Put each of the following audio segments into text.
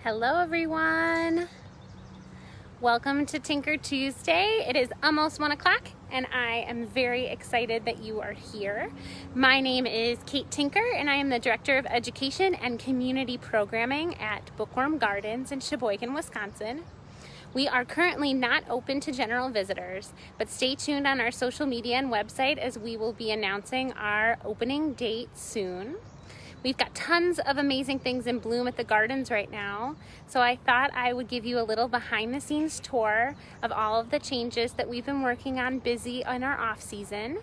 Hello everyone! Welcome to Tinker Tuesday. It is almost 1 o'clock and I am very excited that you are here. My name is Cate Tinker and I am the Director of Education and Community Programming at Bookworm Gardens in Sheboygan, Wisconsin. We are currently not open to general visitors, but stay tuned on our social media and website as we will be announcing our opening date soon. We've got tons of amazing things in bloom at the gardens right now, so I thought I would give you a little behind the scenes tour of all of the changes that we've been working on busy in our off season,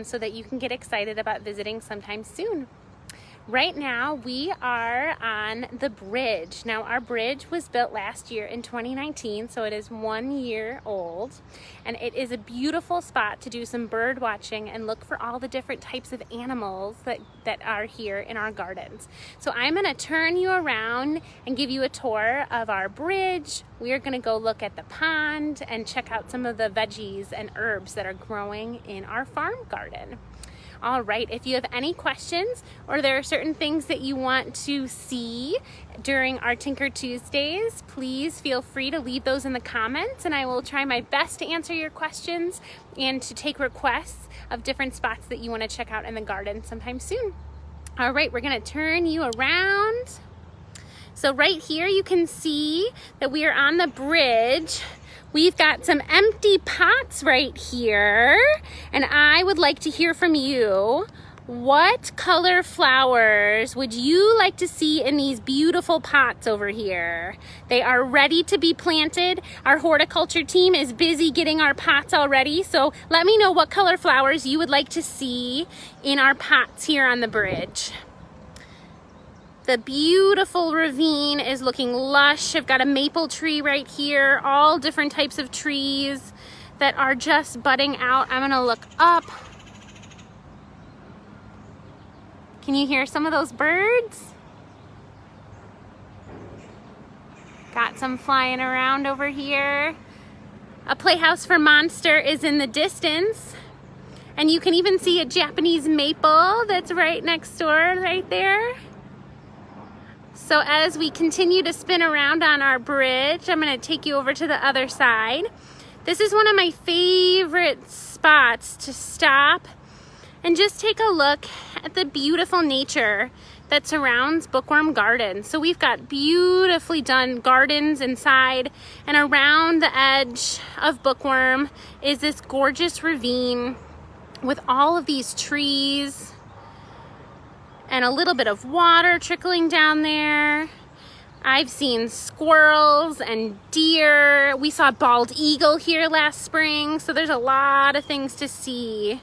so that you can get excited about visiting sometime soon. Right now we are on the bridge. Now our bridge was built last year in 2019, so it is 1 year old, and it is a beautiful spot to do some bird watching and look for all the different types of animals that are here in our gardens. So I'm gonna turn you around and give you a tour of our bridge. We are gonna go look at the pond and check out some of the veggies and herbs that are growing in our farm garden. All right, if you have any questions or there are certain things that you want to see during our Tinker Tuesdays, please feel free to leave those in the comments and I will try my best to answer your questions and to take requests of different spots that you want to check out in the garden sometime soon. All right, we're gonna turn you around. So right here you can see that we are on the bridge. We've got some empty pots right here, and I would like to hear from you. What color flowers would you like to see in these beautiful pots over here? They are ready to be planted. Our horticulture team is busy getting our pots all ready, so let me know what color flowers you would like to see in our pots here on the bridge. The beautiful ravine is looking lush. I've got a maple tree right here, all different types of trees that are just budding out. I'm gonna look up. Can you hear some of those birds? Got some flying around over here. A playhouse for Monster is in the distance. And you can even see a Japanese maple that's right next door right there. So as we continue to spin around on our bridge, I'm going to take you over to the other side. This is one of my favorite spots to stop and just take a look at the beautiful nature that surrounds Bookworm Gardens. So we've got beautifully done gardens inside, and around the edge of Bookworm is this gorgeous ravine with all of these trees and a little bit of water trickling down there. I've seen squirrels and deer. We saw bald eagle here last spring, so there's a lot of things to see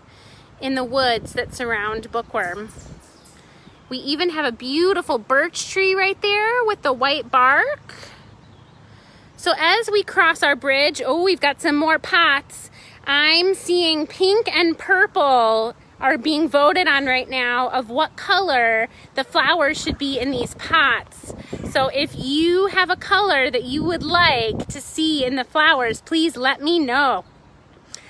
in the woods that surround Bookworm. We even have a beautiful birch tree right there with the white bark. So as we cross our bridge, oh, we've got some more pots. I'm seeing pink and purple are being voted on right now of what color the flowers should be in these pots. So if you have a color that you would like to see in the flowers, please let me know.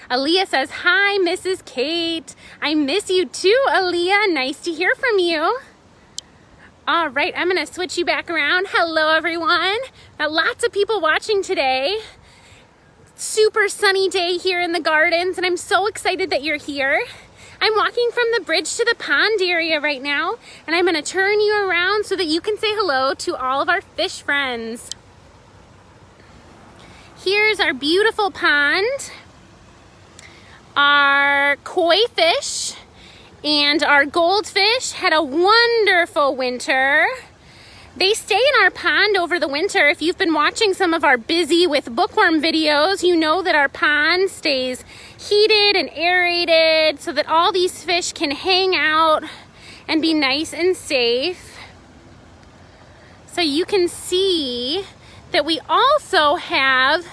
Aaliyah says, hi, Mrs. Cate. I miss you too, Aaliyah. Nice to hear from you. All right, I'm gonna switch you back around. Hello, everyone. Got lots of people watching today. Super sunny day here in the gardens, and I'm so excited that you're here. I'm walking from the bridge to the pond area right now, and I'm going to turn you around so that you can say hello to all of our fish friends. Here's our beautiful pond. Our koi fish and our goldfish had a wonderful winter. They stay in our pond over the winter. If you've been watching some of our Busy with Bookworm videos, you know that our pond stays heated and aerated so that all these fish can hang out and be nice and safe. So you can see that we also have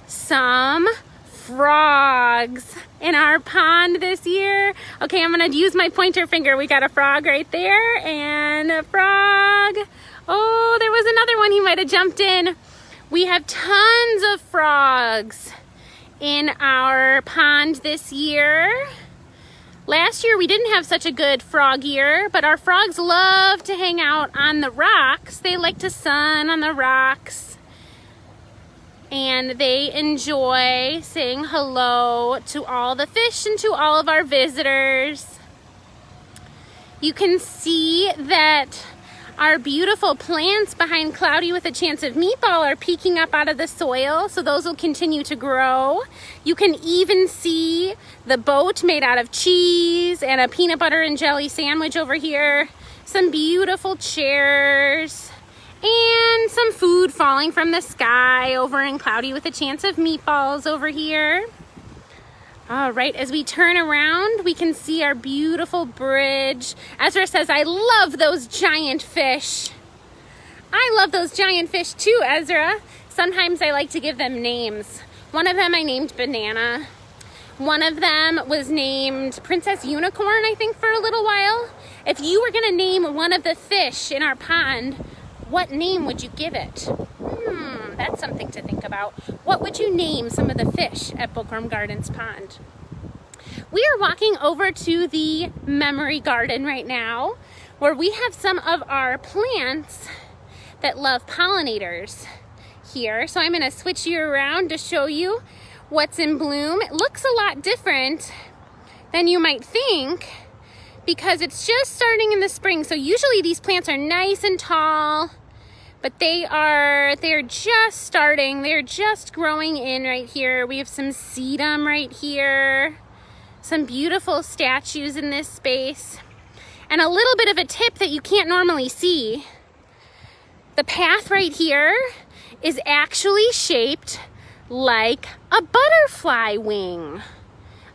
some frogs in our pond this year. Okay, I'm gonna use my pointer finger. We got a frog right there and a frog. Oh, there was another one. He might have jumped in. We have tons of frogs in our pond this year. Last year we didn't have such a good frog year, but our frogs love to hang out on the rocks. They like to sun on the rocks, and they enjoy saying hello to all the fish and to all of our visitors. You can see that our beautiful plants behind Cloudy with a Chance of Meatball are peeking up out of the soil, so those will continue to grow. You can even see the boat made out of cheese and a peanut butter and jelly sandwich over here. Some beautiful chairs and some food falling from the sky over in Cloudy with a Chance of Meatballs over here. All right, as we turn around, we can see our beautiful bridge. Ezra says, I love those giant fish. I love those giant fish too, Ezra. Sometimes I like to give them names. One of them I named Banana. One of them was named Princess Unicorn, I think, for a little while. If you were gonna name one of the fish in our pond, what name would you give it? That's something to think about. What would you name some of the fish at Bookworm Gardens Pond? We are walking over to the memory garden right now, where we have some of our plants that love pollinators here. So I'm gonna switch you around to show you what's in bloom. It looks a lot different than you might think because it's just starting in the spring. So usually these plants are nice and tall, but they're just starting. They're just growing in right here. We have some sedum right here, some beautiful statues in this space, and a little bit of a tip that you can't normally see. The path right here is actually shaped like a butterfly wing.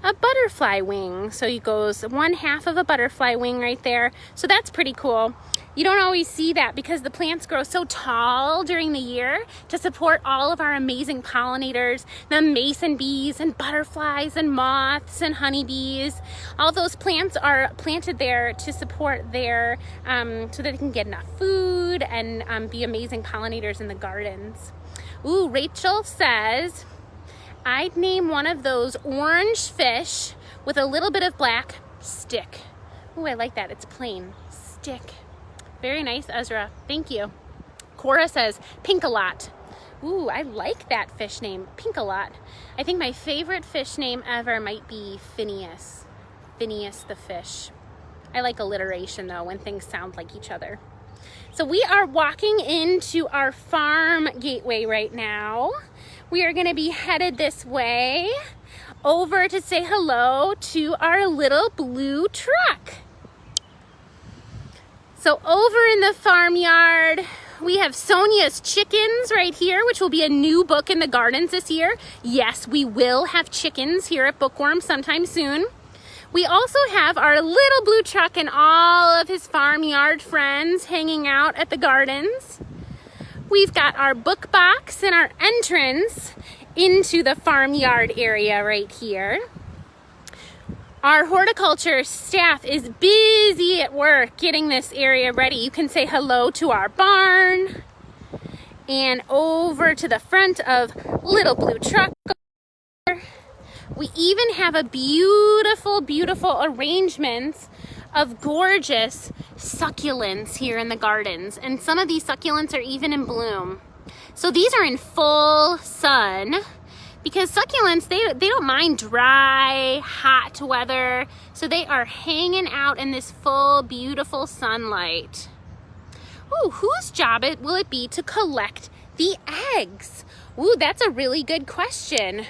A butterfly wing. So it goes one half of a butterfly wing right there. So that's pretty cool. You don't always see that because the plants grow so tall during the year to support all of our amazing pollinators, the mason bees and butterflies and moths and honeybees. All those plants are planted there to support their, so that they can get enough food and be amazing pollinators in the gardens. Ooh, Rachel says, I'd name one of those orange fish with a little bit of black stick. Ooh, I like that. It's plain. Stick. Very nice, Ezra. Thank you. Cora says, Pink-a-lot. Ooh, I like that fish name, Pink-a-lot. I think my favorite fish name ever might be Phineas. Phineas the fish. I like alliteration though, when things sound like each other. So we are walking into our farm gateway right now. We are gonna be headed this way over to say hello to our little blue truck. So over in the farmyard, we have Sonia's Chickens right here, which will be a new book in the gardens this year. Yes, we will have chickens here at Bookworm sometime soon. We also have our little blue truck and all of his farmyard friends hanging out at the gardens. We've got our book box and our entrance into the farmyard area right here. Our horticulture staff is busy at work getting this area ready. You can say hello to our barn and over to the front of Little Blue Truck. We even have a beautiful, beautiful arrangements of gorgeous succulents here in the gardens. And some of these succulents are even in bloom. So these are in full sun, because succulents, they don't mind dry, hot weather. So they are hanging out in this full, beautiful sunlight. Ooh, whose job will it be to collect the eggs? Ooh, that's a really good question.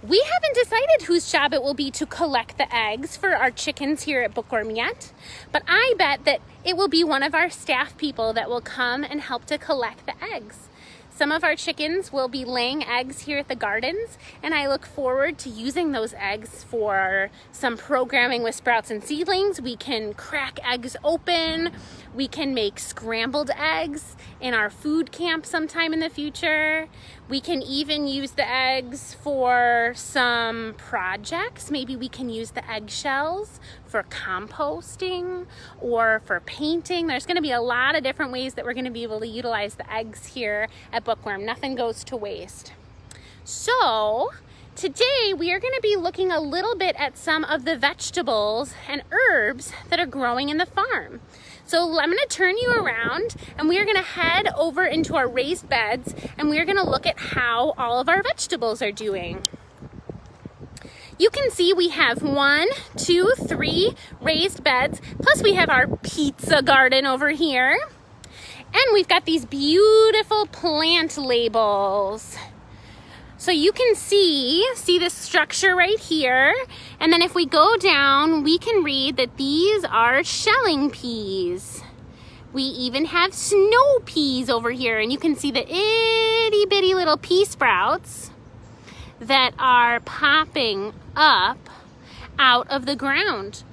We haven't decided whose job it will be to collect the eggs for our chickens here at Bookworm yet, but I bet that it will be one of our staff people that will come and help to collect the eggs. Some of our chickens will be laying eggs here at the gardens, and I look forward to using those eggs for some programming with Sprouts and Seedlings. We can crack eggs open. We can make scrambled eggs in our food camp sometime in the future. We can even use the eggs for some projects. Maybe we can use the eggshells for composting or for painting. There's going to be a lot of different ways that we're going to be able to utilize the eggs here at Bookworm. Nothing goes to waste. So Today we are going to be looking a little bit at some of the vegetables and herbs that are growing in the farm. So I'm going to turn you around and we are going to head over into our raised beds and we are going to look at how all of our vegetables are doing. You can see we have 1, 2, 3 raised beds, plus we have our pizza garden over here. And we've got these beautiful plant labels. So you can see this structure right here. And then if we go down, we can read that these are shelling peas. We even have snow peas over here. And you can see the itty bitty little pea sprouts that are popping up out of the ground.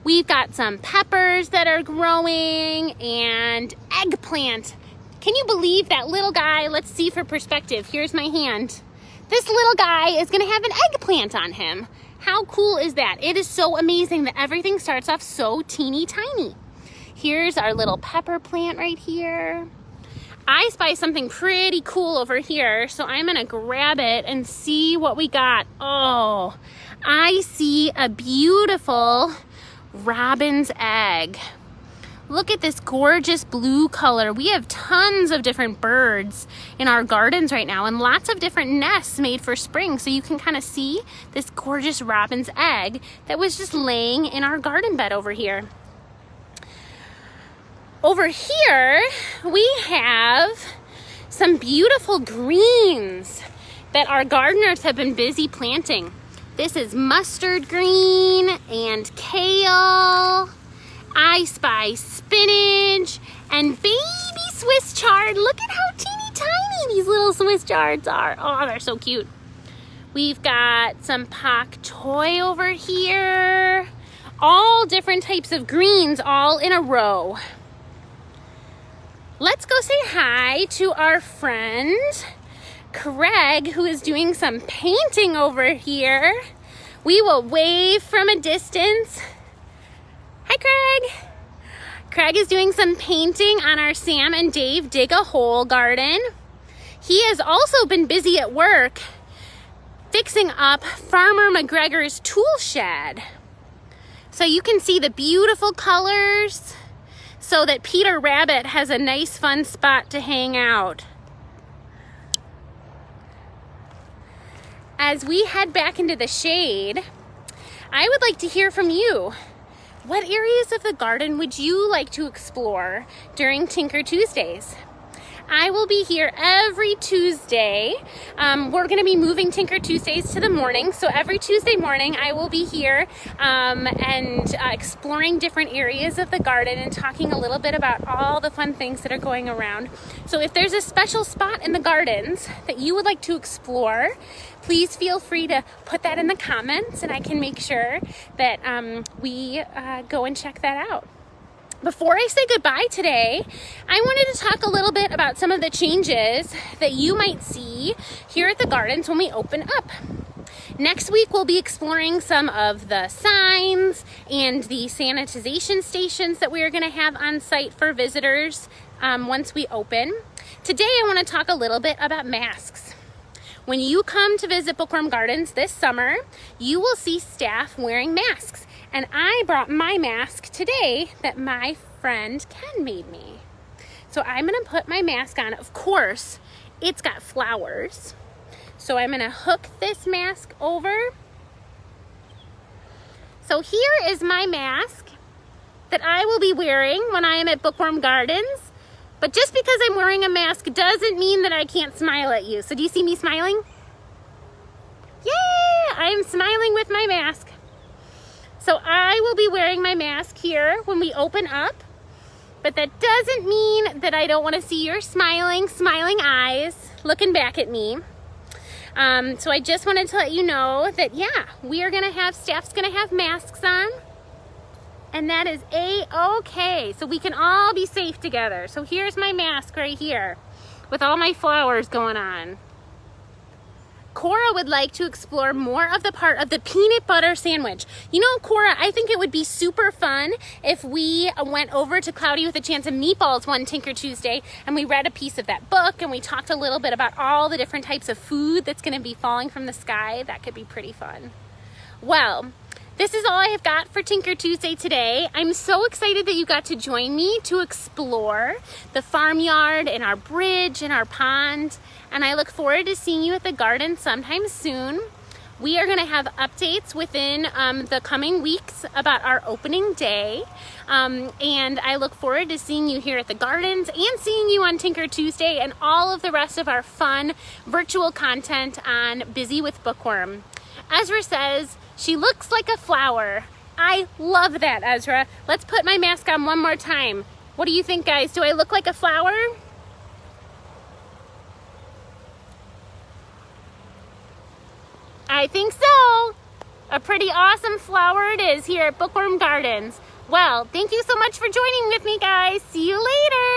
We've got some peppers that are growing and eggplant. Can you believe that little guy? Let's see for perspective. Here's my hand. This little guy is gonna have an eggplant on him. How cool is that? It is so amazing that everything starts off so teeny tiny. Here's our little pepper plant right here. I spy something pretty cool over here, so I'm gonna grab it and see what we got. Oh, I see a beautiful robin's egg. Look at this gorgeous blue color. We have tons of different birds in our gardens right now and lots of different nests made for spring. So you can kind of see this gorgeous robin's egg that was just laying in our garden bed over here. Over here, we have some beautiful greens that our gardeners have been busy planting. This is mustard green and kale. I spy spinach and baby Swiss chard. Look at how teeny tiny these little Swiss chards are. Oh, they're so cute. We've got some pak choi over here. All different types of greens all in a row. Let's go say hi to our friend Craig, who is doing some painting over here. We will wave from a distance. Hi, Craig. Craig is doing some painting on our Sam and Dave Dig a Hole garden. He has also been busy at work fixing up Farmer McGregor's tool shed. So you can see the beautiful colors so that Peter Rabbit has a nice fun spot to hang out. As we head back into the shade, I would like to hear from you. What areas of the garden would you like to explore during Tinker Tuesdays? I will be here every Tuesday. We're going to be moving Tinker Tuesdays to the morning. So every Tuesday morning, I will be here and exploring different areas of the garden and talking a little bit about all the fun things that are going around. So if there's a special spot in the gardens that you would like to explore, please feel free to put that in the comments and I can make sure that we go and check that out. Before I say goodbye today, I wanted to talk a little bit about some of the changes that you might see here at the gardens when we open up. Next week, we'll be exploring some of the signs and the sanitization stations that we are going to have on site for visitors once we open. Today, I want to talk a little bit about masks. When you come to visit Bookworm Gardens this summer, you will see staff wearing masks. And I brought my mask today that my friend Ken made me. So I'm gonna put my mask on. Of course, it's got flowers. So I'm gonna hook this mask over. So here is my mask that I will be wearing when I am at Bookworm Gardens. But just because I'm wearing a mask doesn't mean that I can't smile at you. So do you see me smiling? Yeah, I'm smiling with my mask. So I will be wearing my mask here when we open up, but that doesn't mean that I don't want to see your smiling eyes looking back at me. So I just wanted to let you know that, yeah, we are going to have, staff's going to have masks on, and that is A-okay. So we can all be safe together. So here's my mask right here with all my flowers going on. Cora would like to explore more of the part of the peanut butter sandwich. You know, Cora, I think it would be super fun if we went over to Cloudy with a Chance of Meatballs one Tinker Tuesday and we read a piece of that book and we talked a little bit about all the different types of food that's gonna be falling from the sky. That could be pretty fun. Well, this is all I have got for Tinker Tuesday today. I'm so excited that you got to join me to explore the farmyard and our bridge and our pond. And I look forward to seeing you at the garden sometime soon. We are gonna have updates within the coming weeks about our opening day. And I look forward to seeing you here at the gardens and seeing you on Tinker Tuesday and all of the rest of our fun virtual content on Busy with Bookworm. Ezra says, she looks like a flower. I love that, Ezra. Let's put my mask on one more time. What do you think, guys? Do I look like a flower? I think so. A pretty awesome flower it is here at Bookworm Gardens. Well, thank you so much for joining with me, guys. See you later.